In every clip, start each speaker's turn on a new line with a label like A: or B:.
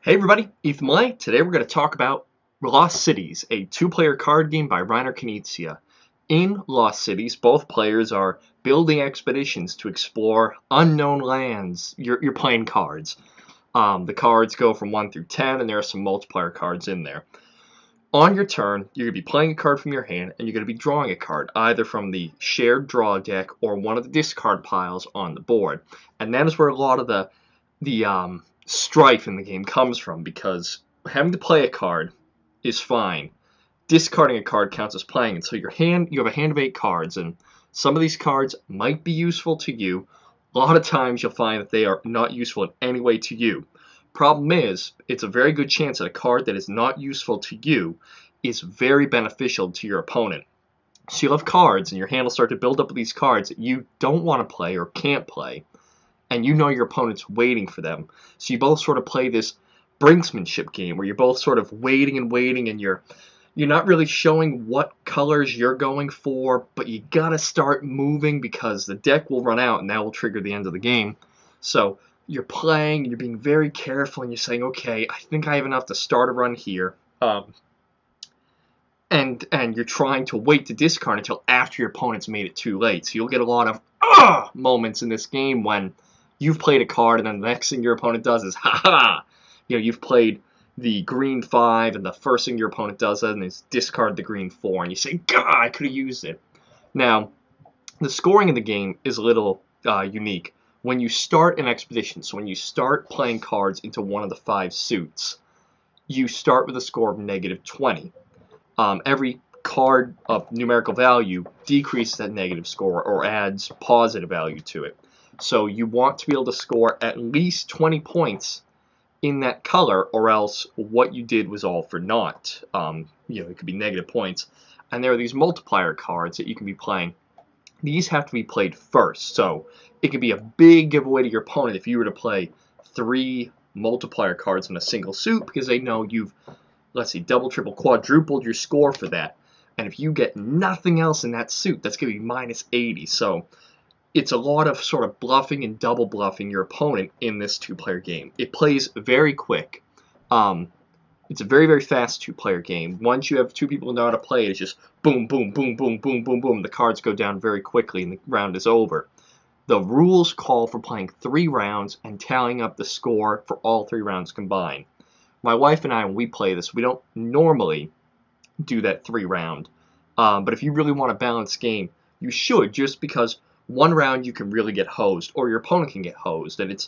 A: Hey everybody, Ethan Malay. Today we're going to talk about Lost Cities, a two-player card game by Reiner Knizia. In Lost Cities, both players are building expeditions to explore unknown lands. You're playing cards. The cards go from 1 through 10, and there are some multiplier cards in there. On your turn, you're going to be playing a card from your hand, and you're going to be drawing a card, either from the shared draw deck or one of the discard piles on the board. And that is where a lot of the strife in the game comes from, because having to play a card is fine. Discarding a card counts as playing, and so you have a hand of 8 cards, and some of these cards might be useful to you. A lot of times you'll find that they are not useful in any way to you. Problem is, it's a very good chance that a card that is not useful to you is very beneficial to your opponent. So you'll have cards, and your hand will start to build up with these cards that you don't want to play or can't play, and you know your opponent's waiting for them. So you both sort of play this brinksmanship game where you're both sort of waiting, and you're not really showing what colors you're going for, but you gotta start moving because the deck will run out and that will trigger the end of the game. So you're playing, you're being very careful, and you're saying, okay, I think I have enough to start a run here. And you're trying to wait to discard until after your opponent's made it too late. So you'll get a lot of moments in this game when you've played a card, and then the next thing your opponent does is, ha-ha! You've played the green 5, and the first thing your opponent does then is discard the green 4, and you say, God, I could have used it. Now, the scoring in the game is a little unique. When you start an expedition, so when you start playing cards into one of the 5 suits, you start with a score of -20. Every card of numerical value decreases that negative score or adds positive value to it. So you want to be able to score at least 20 points in that color, or else what you did was all for naught. It could be negative points. And there are these multiplier cards that you can be playing. These have to be played first. So it could be a big giveaway to your opponent if you were to play 3 multiplier cards in a single suit, because they know you've, let's see, double, triple, quadrupled your score for that. And if you get nothing else in that suit, that's going to be -80. So it's a lot of sort of bluffing and double bluffing your opponent in this 2-player game. It plays very quick. It's a very, very fast 2-player game. Once you have 2 people who know how to play it, it's just boom, boom, boom, boom, boom, boom, boom. The cards go down very quickly and the round is over. The rules call for playing 3 rounds and tallying up the score for all 3 rounds combined. My wife and I, when we play this, we don't normally do that 3 round. But if you really want a balanced game, you should, just because one round you can really get hosed, or your opponent can get hosed, and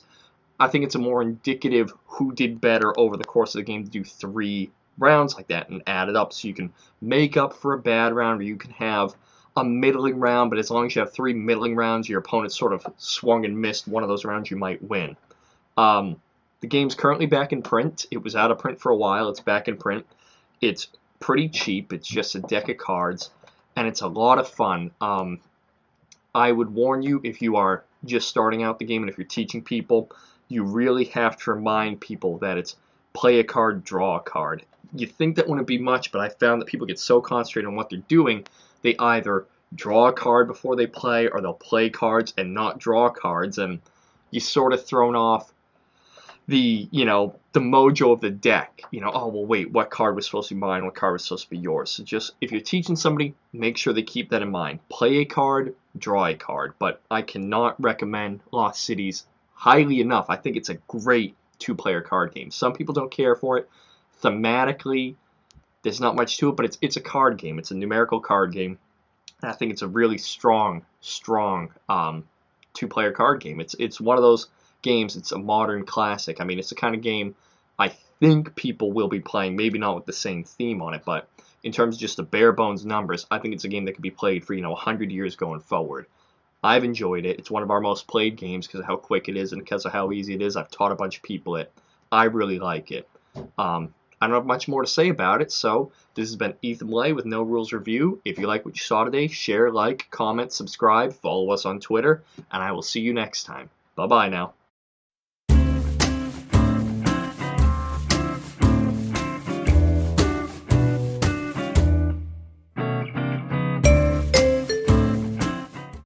A: I think it's a more indicative who did better over the course of the game to do 3 rounds like that and add it up, so you can make up for a bad round, or you can have a middling round, but as long as you have 3 middling rounds, your opponent sort of swung and missed one of those rounds, you might win. The game's currently back in print. It was out of print for a while. It's back in print. It's pretty cheap. It's just a deck of cards, and it's a lot of fun. I would warn you, if you are just starting out the game and if you're teaching people, you really have to remind people that it's play a card, draw a card. You think that wouldn't be much, but I found that people get so concentrated on what they're doing, they either draw a card before they play, or they'll play cards and not draw cards, and you sort of thrown off the mojo of the deck. Oh, well, wait, what card was supposed to be mine? What card was supposed to be yours? So just, if you're teaching somebody, make sure they keep that in mind. Play a card, draw a card. But I cannot recommend Lost Cities highly enough. I think it's a great 2-player card game. Some people don't care for it. Thematically, there's not much to it, but it's a card game. It's a numerical card game. And I think it's a really strong 2-player card game. It's one of those games. It's a modern classic. I mean, it's the kind of game I think people will be playing, maybe not with the same theme on it, but in terms of just the bare bones numbers, I think it's a game that could be played for 100 years going forward. I've enjoyed it. It's one of our most played games because of how quick it is and because of how easy it is. I've taught a bunch of people it. I really like it. I don't have much more to say about it, so this has been Ethan Malay with No Rules Review. If you like what you saw today, share, like, comment, subscribe, follow us on Twitter, and I will see you next time. Bye-bye now.